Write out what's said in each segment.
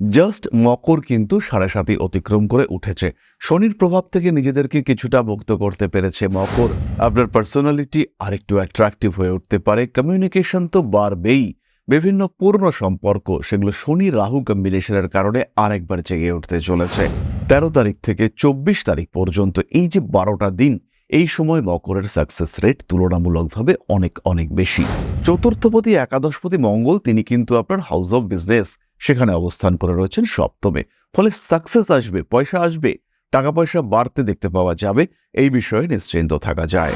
Just মকর কিন্তু ৭.৫ অতিক্রম করে উঠেছে। শনির প্রভাব থেকে নিজেদেরকে কিছুটা মুক্ত করতে পেরেছে মকর। আপনার পার্সোনালিটি আরেকটু অ্যাট্রাকটিভ হয়ে উঠতে পারে। কমিউনিকেশন তো বাড়বেই। বিভিন্ন পুরনো সম্পর্ক সেগুলো শনি রাহু কম্বিনেশনের কারণে আরেকবার জেগে উঠতে চলেছে। ১৩ তারিখ থেকে ২৪ তারিখ পর্যন্ত এই যে ১২টা দিন, এই সময় মকরের সাকসেস রেট তুলনামূলকভাবে অনেক অনেক বেশি। চতুর্থপতি একাদশপতি মঙ্গল তিনি কিন্তু আপনার হাউস অফ বিজনেস সেখানে অবস্থান করে রয়েছেন সপ্তমে। ফলে সাকসেস আসবে, পয়সা আসবে, টাকা পয়সা বাড়তে দেখতে পাওয়া যাবে, এই বিষয়ে নিশ্চিন্ত থাকা যায়।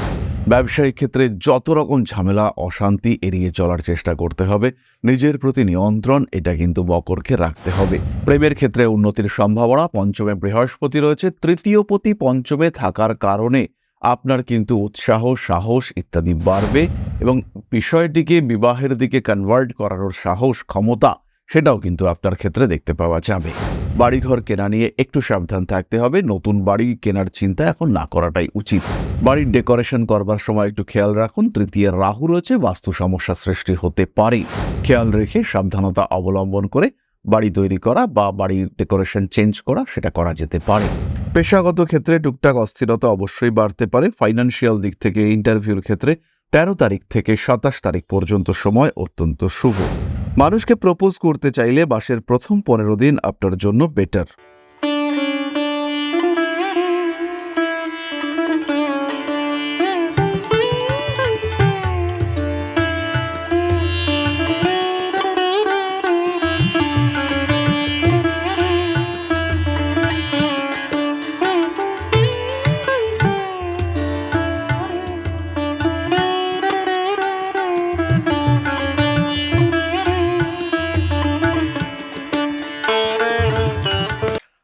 ব্যবসায়িক ক্ষেত্রে যত রকম ঝামেলা অশান্তি এড়িয়ে চলার চেষ্টা করতে হবে। নিজের প্রতি নিয়ন্ত্রণ এটা কিন্তু মকরকে রাখতে হবে। প্রেমের ক্ষেত্রে উন্নতির সম্ভাবনা। পঞ্চমে বৃহস্পতি রয়েছে, তৃতীয় পতি পঞ্চমে থাকার কারণে আপনার কিন্তু উৎসাহ সাহস ইত্যাদি বাড়বে এবং বিষয়টিকে বিবাহের দিকে কনভার্ট করানোর সাহস ক্ষমতা সেটাও কিন্তু আপনার ক্ষেত্রে দেখতে পাওয়া যাবে। বাড়িঘর কেনা নিয়ে একটু সাবধান থাকতে হবে। নতুন বাড়ি কেনার চিন্তা এখন না করাটাই উচিত। বাড়ির ডেকোরেশন করবার সময় একটু খেয়াল রাখুন। তৃতীয় রাহু রয়েছে, বাস্তু সমস্যা সৃষ্টি হতে পারে। খেয়াল রেখে সাবধানতা অবলম্বন করে বাড়ি তৈরি করা বা বাড়ির ডেকোরেশন চেঞ্জ করা সেটা করা যেতে পারে। পেশাগত ক্ষেত্রে টুকটাক অস্থিরতা অবশ্যই বাড়তে পারে। ফাইন্যান্সিয়াল দিক থেকে ইন্টারভিউর ক্ষেত্রে ১৩ তারিখ থেকে ২৭ তারিখ পর্যন্ত সময় অত্যন্ত শুভ। মানুষকে প্রপোজ করতে চাইলে মাসের প্রথম ১৫ দিন আপনার জন্য বেটার।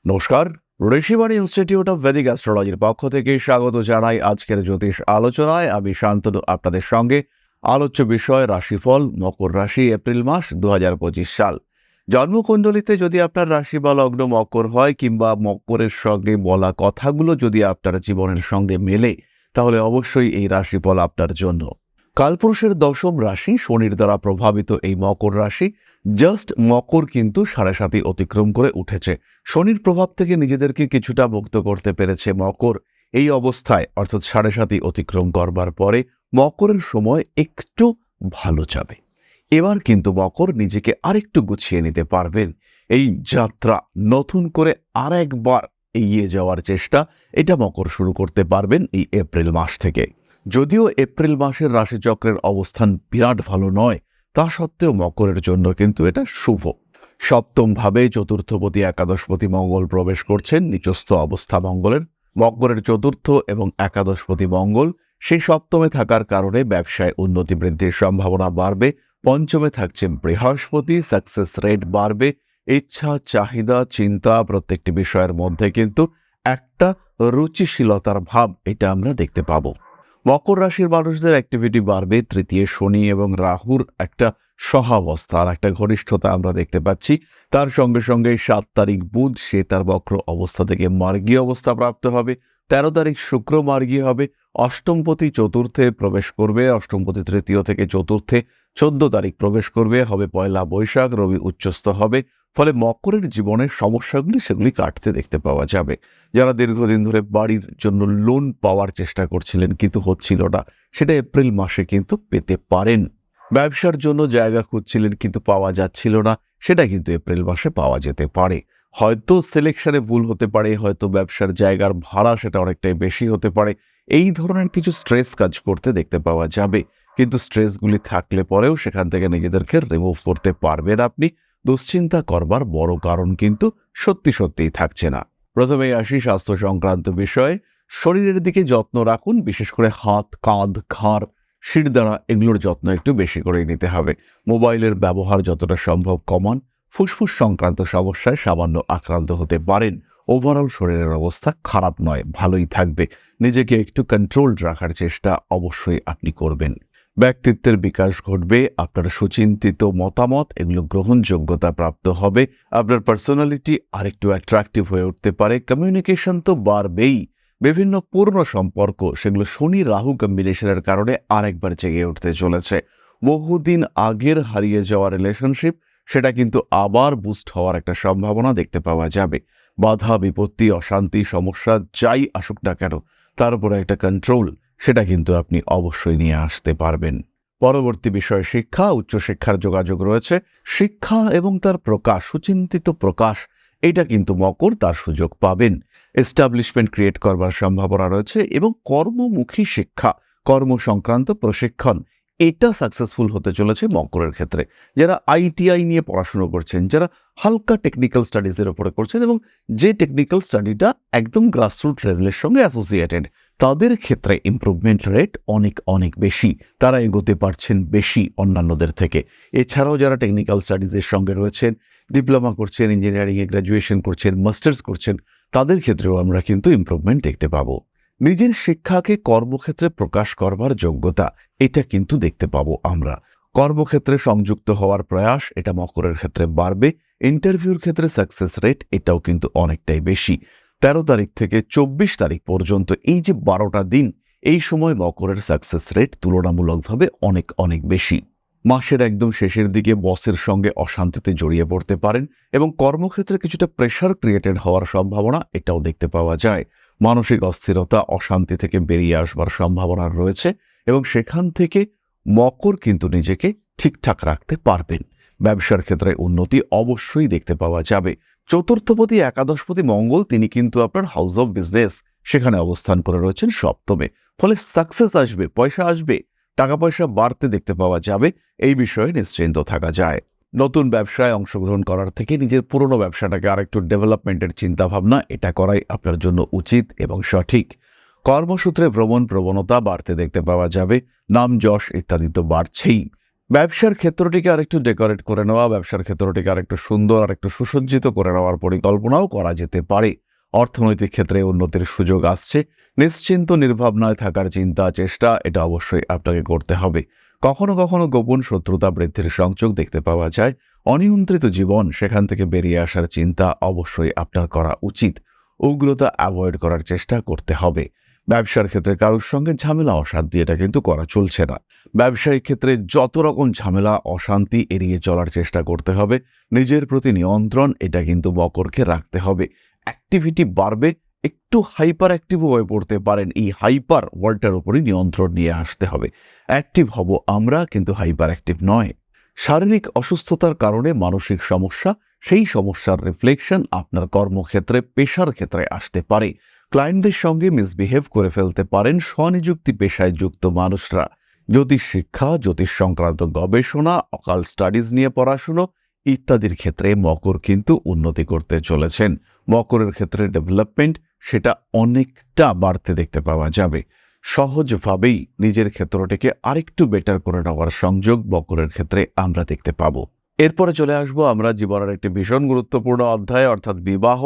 নমস্কার, ঋষিবাণী ইনস্টিটিউট অফ ভেদিক অ্যাস্ট্রোলজির পক্ষ থেকে স্বাগত জানাই আজকের জ্যোতিষ আলোচনায়। আমি শান্তনু আপনাদের সঙ্গে। আলোচ্য বিষয় রাশিফল, মকর রাশি, এপ্রিল মাস ২০২৫ সাল। জন্মকুণ্ডলিতে যদি আপনার রাশি বা লগ্ন মকর হয় কিংবা মকরের সঙ্গে বলা কথাগুলো যদি আপনার জীবনের সঙ্গে মেলে, তাহলে অবশ্যই এই রাশিফল আপনার জন্য। কালপুরুষের দশম রাশি, শনির দ্বারা প্রভাবিত এই মকর রাশি। জাস্ট মকর কিন্তু ৭.৫ অতিক্রম করে উঠেছে। শনির প্রভাব থেকে নিজেদেরকে কিছুটা মুক্ত করতে পেরেছে মকর। এই অবস্থায় অর্থাৎ ৭.৫ অতিক্রম করবার পরে মকরের সময় একটু ভালো যাবে। এবার কিন্তু মকর নিজেকে আরেকটু গুছিয়ে নিতে পারবেন। এই যাত্রা নতুন করে আরেকবার এগিয়ে যাওয়ার চেষ্টা এটা মকর শুরু করতে পারবেন এই এপ্রিল মাস থেকে। যদিও এপ্রিল মাসের রাশিচক্রের অবস্থান বিরাট ভালো নয়, তা সত্ত্বেও মকরের জন্য কিন্তু এটা শুভ। সপ্তম ভাবে চতুর্থপতি একাদশপতি মঙ্গল প্রবেশ করছেন। নিচস্থ অবস্থা মঙ্গলের, মকরের চতুর্থ এবং একাদশপতি মঙ্গল সেই সপ্তমে থাকার কারণে ব্যবসায় উন্নতি বৃদ্ধির সম্ভাবনা বাড়বে। পঞ্চমে থাকছে বৃহস্পতি, সাকসেস রেট বাড়বে। ইচ্ছা চাহিদা চিন্তা প্রত্যেকটি বিষয়ের মধ্যে কিন্তু একটা রুচিশীলতার ভাব এটা আমরা দেখতে পাবো। মকর রাশির মানুষদের অ্যাক্টিভিটি বাড়বে। তৃতীয় শনি এবং রাহুর একটা সহাবস্থার একটা ঘনিষ্ঠতা আমরা দেখতে পাচ্ছি। তার সঙ্গে সঙ্গে ৭ তারিখ বুধ সে তার বক্র অবস্থা থেকে মার্গী অবস্থা প্রাপ্ত হবে। ১৩ তারিখ শুক্র মার্গী হবে। অষ্টমপতি চতুর্থে প্রবেশ করবে। অষ্টমপতি তৃতীয় থেকে চতুর্থে ১৪ তারিখ প্রবেশ করবে, হবে পয়লা বৈশাখ। রবি উচ্চস্থ হবে। ফলে মকরের জীবনের সমস্যাগুলি সেগুলি কাটতে দেখতে পাওয়া যাবে। যারা দীর্ঘদিন ধরে বাড়ির জন্য লোন পাওয়ার চেষ্টা করছিলেন কিন্তু হচ্ছিল না, সেটা এপ্রিল মাসে কিন্তু পেতে পারেন। ব্যবসার জন্য জায়গা খুঁজছিলেন কিন্তু পাওয়া যাচ্ছিল না, সেটা কিন্তু এপ্রিল মাসে পাওয়া যেতে পারে। হয়তো সিলেকশনে ভুল হতে পারে, হয়তো ব্যবসার জায়গার ভাড়া সেটা অনেকটাই বেশি হতে পারে। এই ধরনের কিছু স্ট্রেস কাজ করতে দেখতে পাওয়া যাবে, কিন্তু স্ট্রেসগুলি থাকলে পরেও সেখান থেকে নিজেদেরকে রিমুভ করতে পারবেন আপনি। দুশ্চিন্তা করবার বড় কারণ কিন্তু সত্যি সত্যিই থাকছে না। প্রথমেই আসি স্বাস্থ্য সংক্রান্ত বিষয়ে। শরীরের দিকে যত্ন রাখুন, বিশেষ করে হাত, কাঁধ, ঘাড়, শিরদাঁড়া এগুলোর যত্ন একটু বেশি করে নিতে হবে। মোবাইলের ব্যবহার যতটা সম্ভব কমান। ফুসফুস সংক্রান্ত সমস্যায় সামান্য আক্রান্ত হতে পারেন। ওভারঅল শরীরের অবস্থা খারাপ নয়, ভালোই থাকবে। নিজেকে একটু কন্ট্রোলড রাখার চেষ্টা অবশ্যই আপনি করবেন। ব্যক্তিত্বের বিকাশ ঘটবে। আপনার সুচিন্তিত মতামত এগুলো গ্রহণযোগ্যতা প্রাপ্ত হবে। আপনার পার্সোনালিটি আরেকটু অ্যাট্রাকটিভ হয়ে উঠতে পারে। কমিউনিকেশন তো বাড়বেই। বিভিন্ন পুরনো সম্পর্ক সেগুলো শনি রাহু কম্বিনেশনের কারণে আরেকবার জেগে উঠতে চলেছে। বহুদিন আগের হারিয়ে যাওয়া রিলেশনশিপ সেটা কিন্তু আবার বুস্ট হওয়ার একটা সম্ভাবনা দেখতে পাওয়া যাবে। বাধা বিপত্তি অশান্তি সমস্যা যাই আসুক না কেন, তার উপরে একটা কন্ট্রোল সেটা কিন্তু আপনি অবশ্যই নিয়ে আসতে পারবেন। পরবর্তী বিষয় শিক্ষা, উচ্চশিক্ষার যোগাযোগ রয়েছে। শিক্ষা এবং তার প্রকাশ, সুচিন্তিত প্রকাশ, এটা কিন্তু মকর তার সুযোগ পাবেন। এস্টাবলিশমেন্ট ক্রিয়েট করবার সম্ভাবনা রয়েছে এবং কর্মমুখী শিক্ষা, কর্মসংক্রান্ত প্রশিক্ষণ, এটা সাকসেসফুল হতে চলেছে মকরের ক্ষেত্রে। যারা আইটিআই নিয়ে পড়াশুনো করছেন, যারা হালকা টেকনিক্যাল স্টাডিজের উপরে করছেন এবং যে টেকনিক্যাল স্টাডিটা একদম গ্রাসরুট লেভেলের সঙ্গে অ্যাসোসিয়েটেড, তাদের ক্ষেত্রে ইমপ্রুভমেন্ট রেট অনেক অনেক বেশি। তারা এগোতে পারছেন বেশি অন্যান্যদের থেকে। এছাড়াও যারা টেকনিক্যাল স্টাডিজের সঙ্গে রয়েছেন, ডিপ্লোমা করছেন, ইঞ্জিনিয়ারিংয়ে গ্র্যাজুয়েশন করছেন, মাস্টার্স করছেন, তাদের ক্ষেত্রেও আমরা কিন্তু ইমপ্রুভমেন্ট দেখতে পাবো। নিজের শিক্ষাকে কর্মক্ষেত্রে প্রকাশ করবার যোগ্যতা, এটা কিন্তু দেখতে পাবো আমরা। কর্মক্ষেত্রে সংযুক্ত হওয়ার প্রয়াস, এটা মকরের ক্ষেত্রে বাড়বে। ইন্টারভিউর ক্ষেত্রে সাকসেস রেট এটাও কিন্তু অনেকটাই বেশি। 13 তারিখ থেকে 24 তারিখ পর্যন্ত এই যে 12টা দিন, এই সময় মকরের সাকসেস রেট তুলনামূলকভাবে অনেক অনেক বেশি। মাসের একদম শেষের দিকে বসের সঙ্গে অশান্তিতে জড়িয়ে পড়তে পারেন এবং কর্মক্ষেত্রে কিছুটা প্রেশার ক্রিয়েটেড হওয়ার সম্ভাবনা এটাও দেখতে পাওয়া যায়। মানসিক অস্থিরতা অশান্তি থেকে বেরিয়ে আসবার সম্ভাবনা রয়েছে এবং সেখান থেকে মকর কিন্তু নিজেকে ঠিকঠাক রাখতে পারবেন। ব্যবসার ক্ষেত্রে উন্নতি অবশ্যই দেখতে পাওয়া যাবে। চতুর্থপতি একাদশপতি মঙ্গল, তিনি কিন্তু আপনার হাউস অফ বিজনেস, সেখানে অবস্থান করে রয়েছেন সপ্তমে। ফলে সাকসেস আসবে, পয়সা আসবে, টাকা পয়সা বাড়তে দেখতে পাওয়া যাবে। এই বিষয়ে নিশ্চিন্ত থাকা যায়। নতুন ব্যবসায় অংশগ্রহণ করার থেকে নিজের পুরনো ব্যবসাটাকে আরেকটু ডেভেলপমেন্টের চিন্তাভাবনা, এটা করাই আপনার জন্য উচিত এবং সঠিক। কর্মসূত্রে ভ্রমণ প্রবণতা বাড়তে দেখতে পাওয়া যাবে। নাম যশ ইত্যাদি তো বাড়ছেই। ব্যবসার ক্ষেত্রটিকে আরেকটু ডেকোরেট করে নেওয়া, ব্যবসার ক্ষেত্রটিকে আরেকটু সুন্দর, আরেকটু সুসজ্জিত করে নেওয়ার পরিকল্পনাও করা যেতে পারে। অর্থনৈতিক ক্ষেত্রে উন্নতির সুযোগ আসছে। নিশ্চিন্ত নির্ভাবনায় থাকার চিন্তা চেষ্টা, এটা অবশ্যই আপনাকে করতে হবে। কখনো কখনো গোপন শত্রুতা বৃদ্ধির সংযোগ দেখতে পাওয়া যায়। অনিয়ন্ত্রিত জীবন, সেখান থেকে বেরিয়ে আসার চিন্তা অবশ্যই আপনার করা উচিত। উগ্রতা অ্যাভয়েড করার চেষ্টা করতে হবে। ব্যবসার ক্ষেত্রে কারোর সঙ্গে ঝামেলা অশান্তি, এটা কিন্তু করা চলছে না। ব্যবসায়িক ক্ষেত্রে যত রকম ঝামেলা অশান্তি এড়িয়ে চলার চেষ্টা করতে হবে। নিজের প্রতি নিয়ন্ত্রণ, এটা কিন্তু মকরকে রাখতে হবে। অ্যাক্টিভিটি বাড়বে, একটু হাইপার অ্যাক্টিভ হয়ে পড়তে পারেন। এই হাইপার ওয়ার্ডটার উপরই নিয়ন্ত্রণ নিয়ে আসতে হবে। অ্যাক্টিভ হব আমরা, কিন্তু হাইপার অ্যাক্টিভ নয়। শারীরিক অসুস্থতার কারণে মানসিক সমস্যা, সেই সমস্যার রিফ্লেকশন আপনার কর্মক্ষেত্রে, পেশার ক্ষেত্রে আসতে পারে। ক্লায়েন্টদের সঙ্গে মিসবিহেভ করে ফেলতে পারেন স্বনিযুক্তি পেশায় যুক্ত মানুষরা। জ্যোতিষ শিক্ষা, জ্যোতিষ সংক্রান্ত গবেষণা, অকাল স্টাডিজ নিয়ে পড়াশুনো ইত্যাদির ক্ষেত্রে মকর কিন্তু উন্নতি করতে চলেছেন। মকরের ক্ষেত্রে ডেভেলপমেন্ট, সেটা অনেকটা বাড়তে দেখতে পাওয়া যাবে। সহজভাবেই নিজের ক্ষেত্রটিকে আরেকটু বেটার করে নেওয়ার সংযোগ মকরের ক্ষেত্রে আমরা দেখতে পাবো। এরপরে চলে আসবো আমরা জীবনের একটি ভীষণ গুরুত্বপূর্ণ অধ্যায়, অর্থাৎ বিবাহ,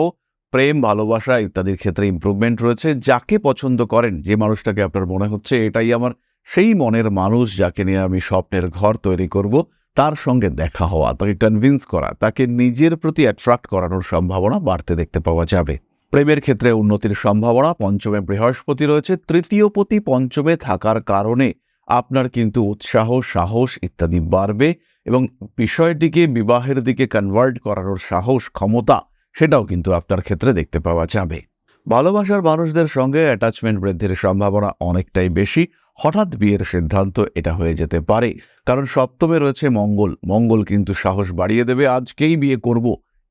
প্রেম, ভালোবাসা ইত্যাদির ক্ষেত্রে ইমপ্রুভমেন্ট রয়েছে। যাকে পছন্দ করেন, যে মানুষটাকে আপনার মনে হচ্ছে এটাই আমার সেই মনের মানুষ, যাকে নিয়ে আমি স্বপ্নের ঘর তৈরি করব, তার সঙ্গে দেখা হওয়া, তাকে কনভিন্স করা, তাকে নিজের প্রতি অ্যাট্রাক্ট করানোর সম্ভাবনা বাড়তে দেখতে পাওয়া যাবে। প্রেমের ক্ষেত্রে উন্নতির সম্ভাবনা। পঞ্চমে বৃহস্পতি রয়েছে। তৃতীয় পতি পঞ্চমে থাকার কারণে আপনার কিন্তু উৎসাহ, সাহস ইত্যাদি বাড়বে এবং বিষয়টিকে বিবাহের দিকে কনভার্ট করানোর সাহস, ক্ষমতা, সেটাও কিন্তু আপনার ক্ষেত্রে দেখতে পাওয়া যাবে। ভালোবাসার মানুষদের সঙ্গে অ্যাটাচমেন্ট বৃদ্ধির সম্ভাবনা অনেকটাই বেশি। হঠাৎ বিয়ের সিদ্ধান্ত এটা হয়ে যেতে পারে, কারণ সপ্তমে রয়েছে মঙ্গল। মঙ্গল কিন্তু সাহস বাড়িয়ে দেবে, আজকেই বিয়ে করব,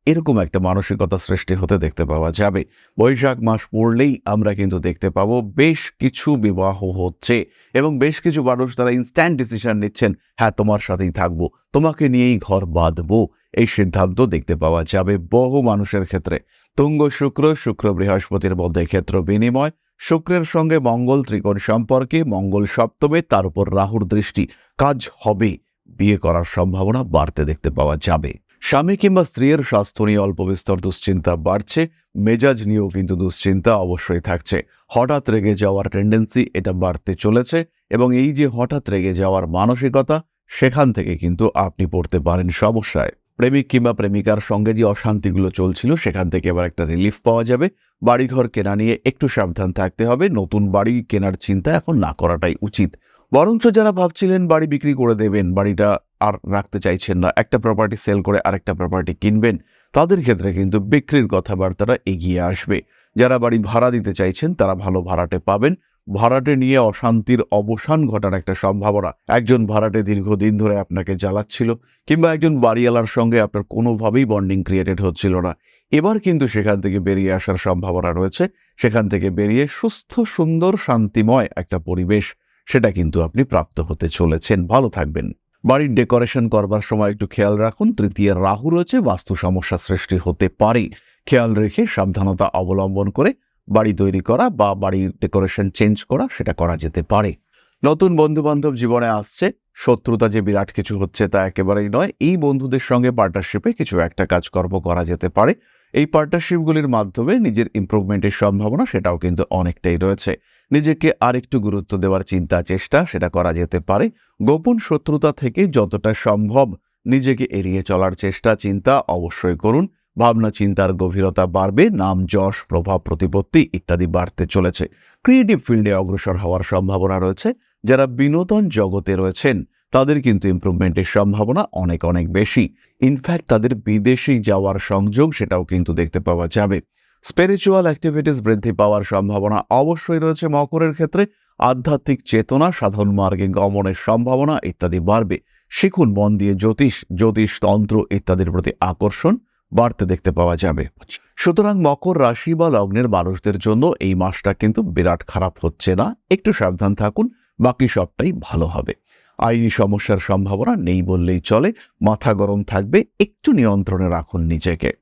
এরকম একটা মানসিকতা সৃষ্টি হতে দেখতে পাওয়া যাবে। বৈশাখ মাস পড়লেই আমরা কিন্তু দেখতে পাবো বেশ কিছু বিবাহ হচ্ছে এবং বেশ কিছু মানুষ তারা ইনস্ট্যান্ট ডিসিশন নিচ্ছেন, হ্যাঁ তোমার সাথেই থাকবো, তোমাকে নিয়েই ঘর বাঁধবো, এই সিদ্ধান্ত দেখতে পাওয়া যাবে বহু মানুষের ক্ষেত্রে। তুঙ্গ শুক্র, শুক্র বৃহস্পতির মধ্যে ক্ষেত্র বিনিময়, শুক্রের সঙ্গে মঙ্গল ত্রিকোণ সম্পর্কে, মঙ্গল সপ্তমে, তার উপর রাহুর দৃষ্টি, কাজ হবে, বিয়ে করার সম্ভাবনা বাড়তে দেখতে পাওয়া যাবে। স্বামী কিংবা স্ত্রীর স্বাস্থ্য নিয়ে অল্প বিস্তর দুশ্চিন্তা বাড়ছে। মেজাজ নিয়েও কিন্তু দুশ্চিন্তা অবশ্যই থাকছে। হঠাৎ রেগে যাওয়ার টেন্ডেন্সি, এটা বাড়তে চলেছে এবং এই যে হঠাৎ রেগে যাওয়ার মানসিকতা, সেখান থেকে কিন্তু আপনি পড়তে পারেন সমস্যায়। প্রেমিক কিংবা প্রেমিকার সঙ্গে যে অশান্তিগুলো চলছিল, সেখান থেকে এবার একটা রিলিফ পাওয়া যাবে। বাড়িঘর কেনা নিয়ে একটু সাবধান থাকতে হবে। নতুন বাড়ি কেনার চিন্তা এখন না করাটাই উচিত। বরঞ্চ যারা ভাবছিলেন বাড়ি বিক্রি করে দেবেন, বাড়িটা আর রাখতে চাইছেন না, একটা প্রপার্টি সেল করে আরেকটা প্রপার্টি কিনবেন, তাদের ক্ষেত্রে কিন্তু বিক্রির কথাবার্তাটা এগিয়ে আসবে। যারা বাড়ি ভাড়া দিতে চাইছেন তারা ভালো ভাড়াটে পাবেন। ভাড়াটে নিয়ে অশান্তির অবসান ঘটার একটা সম্ভাবনা। একজন ভাড়াটে দীর্ঘদিন ধরে আপনাকে জ্বালাচ্ছিল, কিংবা একজন বাড়িওয়ালার সঙ্গে আপনার কোনোভাবেই বন্ডিং ক্রিয়েটেড হচ্ছিল না, এবার কিন্তু সেখান থেকে বেরিয়ে আসার সম্ভাবনা রয়েছে। সেখান থেকে বেরিয়ে সুস্থ, সুন্দর, শান্তিময় একটা পরিবেশ, সেটা কিন্তু আপনি প্রাপ্ত হতে চলেছেন। ভালো থাকবেন। বাড়ির ডেকোরেশন করবার সময় একটু খেয়াল রাখুন, তৃতীয় রাহু রয়েছে, বাস্তু সমস্যা সৃষ্টি হতে পারে। খেয়াল রেখে সাবধানতা অবলম্বন করে বাড়ি তৈরি করা বা বাড়ির ডেকোরেশন চেঞ্জ করা, সেটা করা যেতে পারে। নতুন বন্ধু-বান্ধব জীবনে আসছে, শত্রুতা যে বিরাট কিছু হচ্ছে তা একেবারেই নয়। এই বন্ধুদের সঙ্গে পার্টনারশিপে কিছু একটা কাজকর্ম করা যেতে পারে। এই পার্টনারশিপগুলির মাধ্যমে নিজের ইমপ্রুভমেন্টের সম্ভাবনা সেটাও কিন্তু অনেকটাই রয়েছে। নিজেকে আরেকটু গুরুত্ব দেওয়ার চিন্তা চেষ্টা সেটা করা যেতে পারে। গোপন শত্রুতা থেকে যতটা সম্ভব নিজেকে এড়িয়ে চলার চেষ্টা চিন্তা অবশ্যই করুন। ভাবনা চিন্তার গভীরতা বাড়বে, নাম যশ প্রভাব প্রতিপত্তি ইত্যাদি বাড়তে চলেছে। ক্রিয়েটিভ ফিল্ডে অগ্রসর হওয়ার সম্ভাবনা রয়েছে। যারা বিনোদন জগতে রয়েছেন তাদের কিন্তু ইমপ্রুভমেন্টের সম্ভাবনা অনেক অনেক বেশি। ইনফ্যাক্ট তাদের বিদেশে যাওয়ার সংযোগ সেটাও কিন্তু দেখতে পাওয়া যাবে। স্পিরিচুয়াল অ্যাক্টিভিটিস বৃদ্ধি পাওয়ার সম্ভাবনা অবশ্যই রয়েছে মকরের ক্ষেত্রে। আধ্যাত্মিক চেতনা, সাধন মার্গে গমনের সম্ভাবনা ইত্যাদি বাড়বে। শিখুন মন দিয়ে জ্যোতিষ তন্ত্র ইত্যাদির প্রতি আকর্ষণ বাড়তে দেখতে পাওয়া যাবে। সুতরাং মকর রাশি বা লগ্নের মানুষদের জন্য এই মাসটা কিন্তু বিরাট খারাপ হচ্ছে না। একটু সাবধান থাকুন, বাকি সবটাই ভালো হবে। আইনি সমস্যার সম্ভাবনা নেই বললেই চলে। মাথা গরম থাকবে, একটু নিয়ন্ত্রণে রাখুন নিজেকে।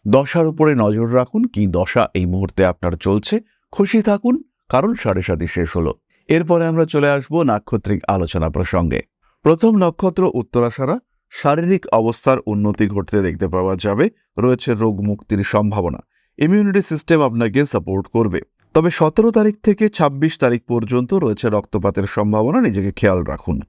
দশার উপরে নজর রাখুন, কি দশা এই মুহূর্তে আপনার চলছে। খুশি থাকুন, কারণ 7:30 শেষ হলো। এরপরে আমরা চলে আসব নাক্ষত্রিক আলোচনা প্রসঙ্গে। প্রথম নক্ষত্র উত্তরাষাঢ়া। শারীরিক অবস্থার উন্নতি ঘটতে দেখতে পাওয়া যাবে। রয়েছে রোগ মুক্তির সম্ভাবনা। ইমিউনিটি সিস্টেম আপনাকে সাপোর্ট করবে। তবে 17 তারিখ থেকে 26 তারিখ পর্যন্ত রয়েছে রক্তপাতের সম্ভাবনা, নিজেকে খেয়াল রাখুন।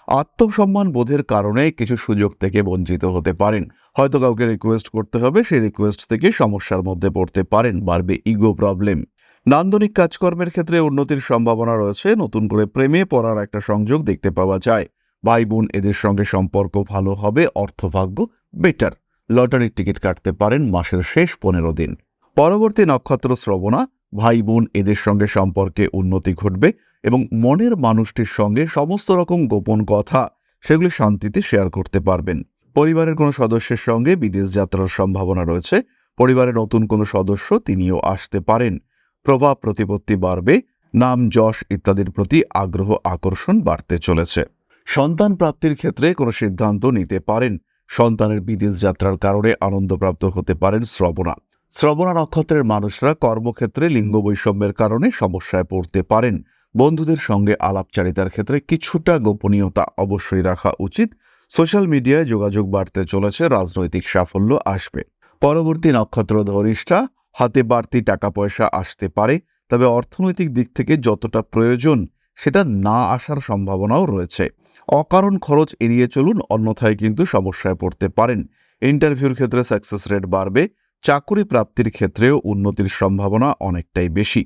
আত্মসম্মান বোধের কারণে কিছু সুযোগ থেকে বঞ্চিত হতে পারেন। হয়তো কাউকে রিকোয়েস্ট করতে হবে, সেই রিকোয়েস্ট থেকে সমস্যার মধ্যে পড়তে পারেন, বাড়বে ইগো প্রবলেম। নান্দনিক কাজকর্মের ক্ষেত্রে উন্নতির সম্ভাবনা রয়েছে। নতুন করে প্রেমে পড়ার একটা সংযোগ দেখতে পাওয়া যায়। ভাই বোন এদের সঙ্গে সম্পর্ক ভালো হবে, অর্থভাগ্য বেটার। লটারির টিকিট কাটতে পারেন মাসের শেষ 15 দিন। পরবর্তী নক্ষত্র শ্রবণা। ভাই বোন এদের সঙ্গে সম্পর্কে উন্নতি ঘটবে এবং মনের মানুষটির সঙ্গে সমস্ত রকম গোপন কথা সেগুলি শান্তিতে শেয়ার করতে পারবেন। পরিবারের কোনো সদস্যের সঙ্গে বিদেশ যাত্রার সম্ভাবনা রয়েছে। পরিবারের নতুন কোনো সদস্য তিনিও আসতে পারেন। প্রভাব প্রতিপত্তি বাড়বে। নাম যশ ইত্যাদির প্রতি আগ্রহ আকর্ষণ বাড়তে চলেছে। সন্তান প্রাপ্তির ক্ষেত্রে কোনো সিদ্ধান্ত নিতে পারেন। সন্তানের বিদেশ যাত্রার কারণে আনন্দপ্রাপ্ত হতে পারেন শ্রবণা নক্ষত্রের মানুষরা কর্মক্ষেত্রে লিঙ্গ বৈষম্যের কারণে সমস্যায় পড়তে পারেন। বন্ধুদের সঙ্গে আলাপচারিতার ক্ষেত্রে কিছুটা গোপনীয়তা অবশ্যই রাখা উচিত। সোশ্যাল মিডিয়ায় যোগাযোগ বাড়তে চলেছে, রাজনৈতিক সাফল্য আসবে। পরবর্তী নক্ষত্র ধনিষ্ঠা। হাতে বাড়তি টাকা পয়সা আসতে পারে, তবে অর্থনৈতিক দিক থেকে যতটা প্রয়োজন সেটা না আসার সম্ভাবনাও রয়েছে। অকারণ খরচ এড়িয়ে চলুন, অন্যথায় কিন্তু সমস্যায় পড়তে পারেন। ইন্টারভিউর ক্ষেত্রে সাকসেস রেট বাড়বে। চাকরি প্রাপ্তির ক্ষেত্রেও উন্নতির সম্ভাবনা অনেকটাই বেশি।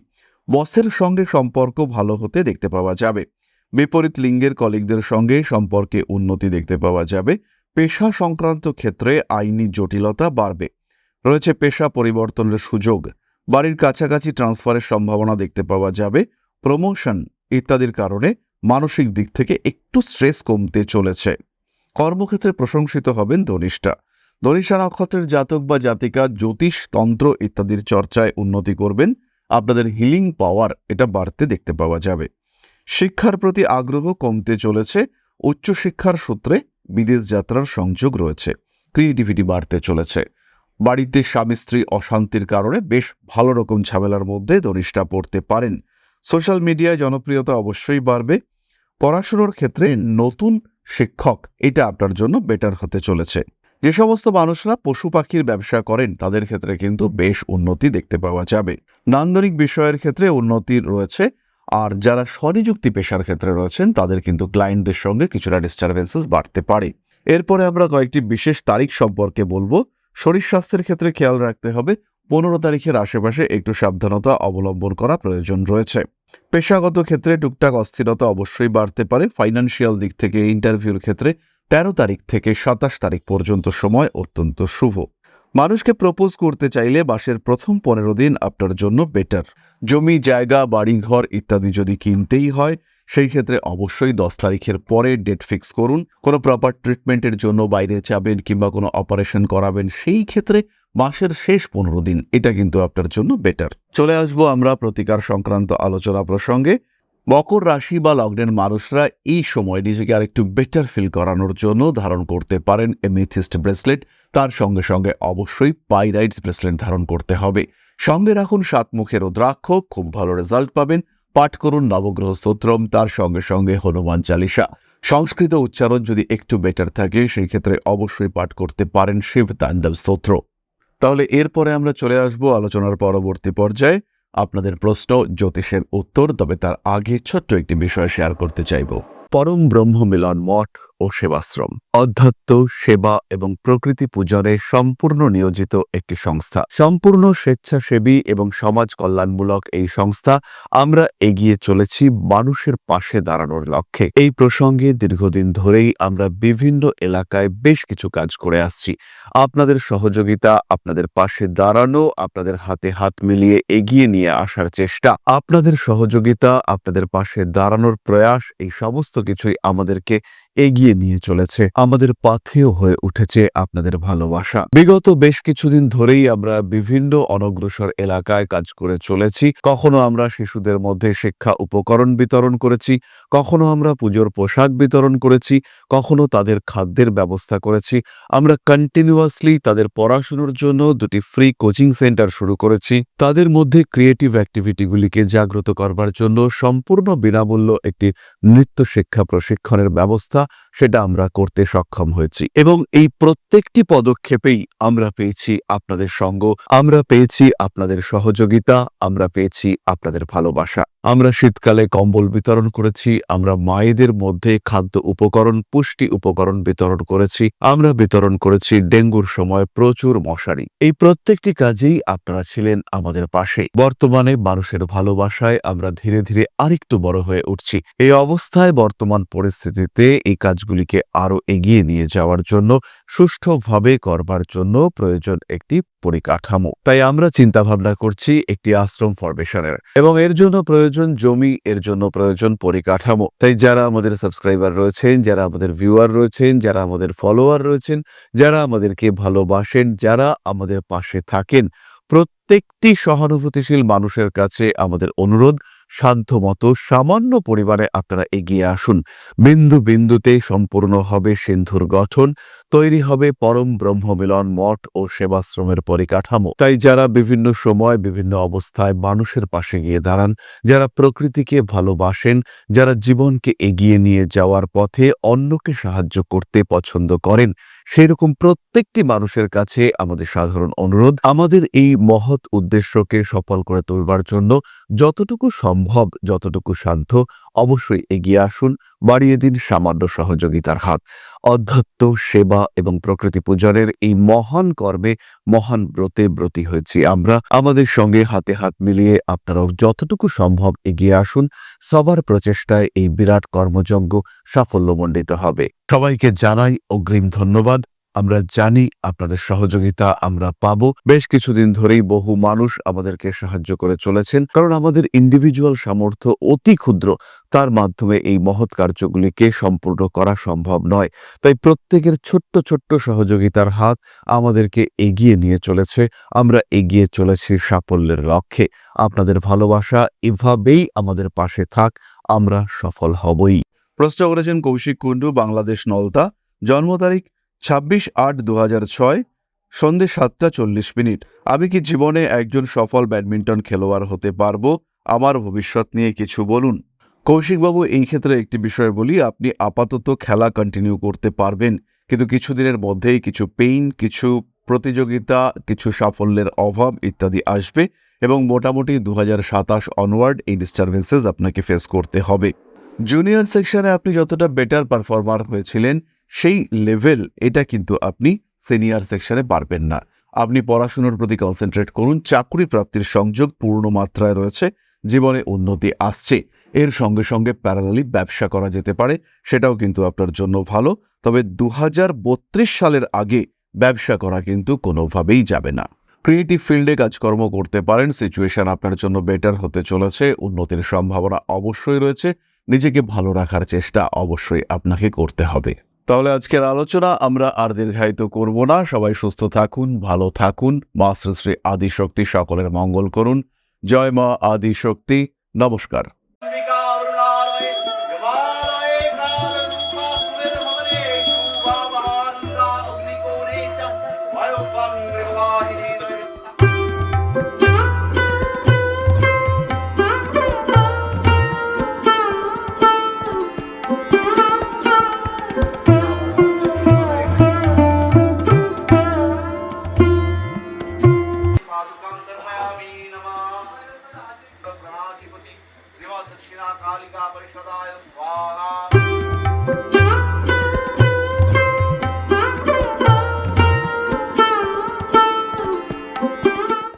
বসের সঙ্গে সম্পর্ক ভালো হতে দেখতে পাওয়া যাবে। বিপরীত লিঙ্গের কলিগদের সঙ্গে সম্পর্কে উন্নতি দেখতে পাওয়া যাবে। পেশা সংক্রান্ত ক্ষেত্রে আইনি জটিলতা বাড়বে। রয়েছে পেশা পরিবর্তনের সুযোগ। বাড়ির কাছাকাছি ট্রান্সফারের সম্ভাবনা দেখতে পাওয়া যাবে। প্রমোশন ইত্যাদির কারণে মানসিক দিক থেকে একটু স্ট্রেস কমতে চলেছে। কর্মক্ষেত্রে প্রশংসিত হবেন ধনিষ্ঠা। ধনিষ্ঠা নক্ষত্রের জাতক বা জাতিকা জ্যোতিষ তন্ত্র ইত্যাদির চর্চায় উন্নতি করবেন। আপনাদের হিলিং পাওয়ার এটা বাড়তে দেখতে পাওয়া যাবে। শিক্ষার প্রতি আগ্রহ কমতে চলেছে। উচ্চশিক্ষার সূত্রে বিদেশ যাত্রার সংযোগ রয়েছে। ক্রিয়েটিভিটি বাড়তে চলেছে। বাড়িতে স্বামী স্ত্রী অশান্তির কারণে বেশ ভালো রকম ঝামেলার মধ্যে ধনিষ্ঠা পড়তে পারেন। সোশ্যাল মিডিয়ায় জনপ্রিয়তা অবশ্যই বাড়বে। পড়াশোনার ক্ষেত্রে নতুন শিক্ষক এটা আপনার জন্য বেটার হতে চলেছে। যে সমস্ত মানুষরা পশু পাখির ব্যবসা করেন তাদের ক্ষেত্রে কিন্তু বেশ উন্নতি দেখতে পাওয়া যাবে। নান্দনিক বিষয়ের ক্ষেত্রে উন্নতি রয়েছে। আর যারা স্বনিযুক্তি পেশার ক্ষেত্রে রয়েছেন তাদের কিন্তু ক্লায়েন্টদের সঙ্গে কিছুটা ডিস্টারবেন্সেস বাড়তে পারে। এরপরে আমরা কয়েকটি বিশেষ তারিখ সম্পর্কে বলবো। শরীর স্বাস্থ্যের ক্ষেত্রে খেয়াল রাখতে হবে। 15 তারিখের আশেপাশে একটু সাবধানতা অবলম্বন করা প্রয়োজন রয়েছে। পেশাগত ক্ষেত্রে টুকটাক অস্থিরতা অবশ্যই বাড়তে পারে। ফাইন্যান্সিয়াল দিক থেকে ইন্টারভিউর ক্ষেত্রে 13 তারিখ থেকে 27 তারিখ পর্যন্ত সময় অত্যন্ত শুভ। মানুষকে প্রপোজ করতে চাইলে মাসের প্রথম 15 দিন আপনার জন্য বেটার। জমি, জায়গা, বাড়িঘর ইত্যাদি যদি কিনতেই হয় সেই ক্ষেত্রে অবশ্যই 10 তারিখের পরে ডেট ফিক্স করুন। কোনো প্রপার ট্রিটমেন্টের জন্য বাইরে যাবেন কিংবা কোনো অপারেশন করাবেন, সেই ক্ষেত্রে মাসের শেষ 15 দিন এটা কিন্তু আপনার জন্য বেটার। চলে আসবো আমরা প্রতিকার সংক্রান্ত আলোচনা প্রসঙ্গে। মকর রাশি বা লগ্নের মানুষরা এই সময় নিজেকে আরেকটু বেটার ফিল করানোর জন্য ধারণ করতে পারেন এমেথিস্ট ব্রেসলেট। তার সঙ্গে সঙ্গে অবশ্যই পাইরাইটস ব্রেসলেট ধারণ করতে হবে। সঙ্গে রাখুন 7 মুখের রুদ্রাক্ষ, খুব ভালো রেজাল্ট পাবেন। পাঠ করুন নবগ্রহ স্তোত্রম, তার সঙ্গে সঙ্গে হনুমান চালিসা। সংস্কৃত উচ্চারণ যদি একটু বেটার থাকে সেই ক্ষেত্রে অবশ্যই পাঠ করতে পারেন শিব তাণ্ডব স্তোত্র। তাহলে এরপরে আমরা চলে আসব আলোচনার পরবর্তী পর্যায়ে, আপনাদের প্রশ্ন, জ্যোতিষের উত্তর। তবে তার আগে ছোট্ট একটি বিষয় শেয়ার করতে চাইব। পরম ব্রহ্ম মিলন মঠ ও সেবাশ্রম অধ্যাত্ম, সেবা এবং প্রকৃতি পূজনে সম্পূর্ণ নিয়োজিত একটি সংস্থা। সম্পূর্ণ স্বেচ্ছাসেবী এবং সমাজ কল্যাণমূলক এই সংস্থা। আমরা এগিয়ে চলেছি মানুষের পাশে দাঁড়ানোর লক্ষ্যে। এই প্রসঙ্গে দীর্ঘদিন ধরেই আমরা বিভিন্ন এলাকায় বেশ কিছু কাজ করে আসছি। আপনাদের সহযোগিতা, আপনাদের পাশে দাঁড়ানো, আপনাদের হাতে হাত মিলিয়ে এগিয়ে নিয়ে আসার চেষ্টা, আপনাদের সহযোগিতা, আপনাদের পাশে দাঁড়ানোর প্রয়াস, এই সমস্ত কিছুই আমাদেরকে এগিয়ে নিয়ে চলেছে। আমাদের পাথেয় হয়ে উঠেছে আপনাদের ভালোবাসা। বিগত বেশ কিছুদিন ধরেই আমরা বিভিন্ন অনগ্রসর এলাকায় কাজ করে চলেছি। কখনো আমরা শিশুদের মধ্যে শিক্ষা উপকরণ বিতরণ করেছি, কখনো আমরা পুজোর পোশাক বিতরণ করেছি, কখনো তাদের খাদ্যের ব্যবস্থা করেছি। আমরা কন্টিনিউয়াসলি তাদের পড়াশোনার জন্য 2টি ফ্রি কোচিং সেন্টার শুরু করেছি। তাদের মধ্যে ক্রিয়েটিভ অ্যাক্টিভিটিগুলিকে জাগ্রত করবার জন্য সম্পূর্ণ বিনামূল্য একটি নৃত্য শিক্ষা প্রশিক্ষণের ব্যবস্থা, সেটা আমরা করতে সক্ষম হয়েছি। এবং এই প্রত্যেকটি পদক্ষেপেই আমরা পেয়েছি আপনাদের সঙ্গ, আমরা পেয়েছি আপনাদের সহযোগিতা, আমরা পেয়েছি আপনাদের ভালোবাসা। আমরা শীতকালে কম্বল বিতরণ করেছি, আমরা মায়েদের মধ্যে খাদ্য উপকরণ, পুষ্টি উপকরণ বিতরণ করেছি, আমরা বিতরণ করেছি ডেঙ্গুর সময় প্রচুর মশারি। এই প্রত্যেকটি কাজেই আপনারা ছিলেন আমাদের পাশে। বর্তমানে মানুষের ভালোবাসায় আমরা ধীরে ধীরে আরেকটু বড় হয়ে উঠছি। এই অবস্থায় বর্তমান পরিস্থিতিতে এই কাজগুলিকে আরো এগিয়ে নিয়ে যাওয়ার জন্য, সুষ্ঠুভাবে করবার জন্য প্রয়োজন একটি পরিকাঠামো। তাই আমরা চিন্তা ভাবনা করছি একটি আশ্রম ফরমেশনের, এবং এর জন্য প্রয়োজন জমি, এর জন্য প্রয়োজন পরিকাঠামো। তাই যারা আমাদের সাবস্ক্রাইবার রয়েছেন, যারা আমাদের ভিউয়ার রয়েছেন, যারা আমাদের ফলোয়ার রয়েছেন, যারা আমাদেরকে ভালোবাসেন, যারা আমাদের পাশে থাকেন, প্রত্যেকটি সহানুভূতিশীল মানুষের কাছে আমাদের অনুরোধ, সাধ্যমতো সামান্য পরিমাণে আপনারা এগিয়ে আসুন। বিন্দু বিন্দুতে সম্পূর্ণ হবে সিন্ধুর গঠন, তৈরি হবে পরম ব্রহ্মমিলন মঠ ও সেবাশ্রমের পরিকাঠামো। তাই যারা বিভিন্ন সময় বিভিন্ন অবস্থায় মানুষের পাশে গিয়ে দাঁড়ান, যারা প্রকৃতিকে ভালোবাসেন, যারা জীবনকে এগিয়ে নিয়ে যাওয়ার পথে অন্যকে সাহায্য করতে পছন্দ করেন, সেরকম প্রত্যেকটি মানুষের কাছে আমাদের সাধারণ অনুরোধ, আমাদের এই মহৎ উদ্দেশ্যকে সফল করে তুলবার জন্য যতটুকু সম্ভব, যতটুকু সাধ্য, অবশ্যই এগিয়ে আসুন, বাড়িয়ে দিন সামান্য সহযোগিতার হাত। অধ্যাত্ম, সেবা এবং প্রকৃতি পূজনের এই মহান কর্মে, মহান ব্রতে ব্রতী হয়েছি আমরা। আমাদের সঙ্গে হাতে হাত মিলিয়ে আপনারাও যতটুকু সম্ভব এগিয়ে আসুন। সবার প্রচেষ্টায় এই বিরাট কর্মযজ্ঞ সাফল্যমণ্ডিত হবে। সবাইকে জানাই অগ্রিম ধন্যবাদ। আমরা জানি আপনাদের সহযোগিতা আমরা পাবো। বেশ কিছুদিন ধরেই বহু মানুষ আমাদেরকে সাহায্য করে চলেছেন, কারণ আমাদের ইন্ডিভিজুয়াল সামর্থ্য অতি ক্ষুদ্র, তার মাধ্যমে এই মহৎ কার্যগুলিকে সম্পূর্ণ করা সম্ভব নয়। তাই প্রত্যেকের ছোট্ট ছোট্ট সহযোগিতার হাত আমাদেরকে এগিয়ে নিয়ে চলেছে। আমরা এগিয়ে চলেছি সাফল্যের লক্ষ্যে। আপনাদের ভালোবাসা এভাবেই আমাদের পাশে থাক, আমরা সফল হবই। প্রশ্ন করেছেন কৌশিক কুণ্ডু, বাংলাদেশ, নলতা। জন্ম তারিখ 26/8/2006, সন্ধ্যে 7:40। আমি কি জীবনে একজন সফল ব্যাডমিন্টন খেলোয়াড় হতে পারবো? আমার ভবিষ্যৎ নিয়ে কিছু বলুন। কৌশিকবাবু, এই ক্ষেত্রে একটি বিষয় বলি, আপনি আপাতত খেলা কন্টিনিউ করতে পারবেন, কিন্তু কিছুদিনের মধ্যেই কিছু পেইন, কিছু প্রতিযোগিতা, কিছু সাফল্যের অভাব ইত্যাদি আসবে, এবং মোটামুটি 2027 অনওয়ার্ড এই ডিস্টারবেন্সেস আপনাকে ফেস করতে হবে। জুনিয়র সেকশনে আপনি যতটা বেটার পারফর্মার হয়েছিলেন, সেই লেভেল এটা কিন্তু আপনি সিনিয়র সেকশনে পারবেন না। আপনি পড়াশোনার প্রতি কনসেন্ট্রেট করুন। চাকরি প্রাপ্তির সংযোগ পূর্ণ মাত্রায় রয়েছে, জীবনে উন্নতি আসছে। এর সঙ্গে সঙ্গে প্যারালালি ব্যবসা করা যেতে পারে, সেটাও কিন্তু আপনার জন্য ভালো। তবে 2032 সালের আগে ব্যবসা করা কিন্তু কোনোভাবেই যাবে না। ক্রিয়েটিভ ফিল্ডে কাজকর্ম করতে পারেন, সিচুয়েশন আপনার জন্য বেটার হতে চলেছে, উন্নতির সম্ভাবনা অবশ্যই রয়েছে। নিজেকে ভালো রাখার চেষ্টা অবশ্যই আপনাকে করতে হবে। তাহলে আজকের আলোচনা আমরা আর দীর্ঘায়িত করব না। সবাই সুস্থ থাকুন, ভালো থাকুন। মা শ্রী শ্রী আদিশক্তি সকলের মঙ্গল করুন। জয় মা আদিশক্তি। নমস্কার। दक्षिणा कालिका परिषदाय स्वाहा।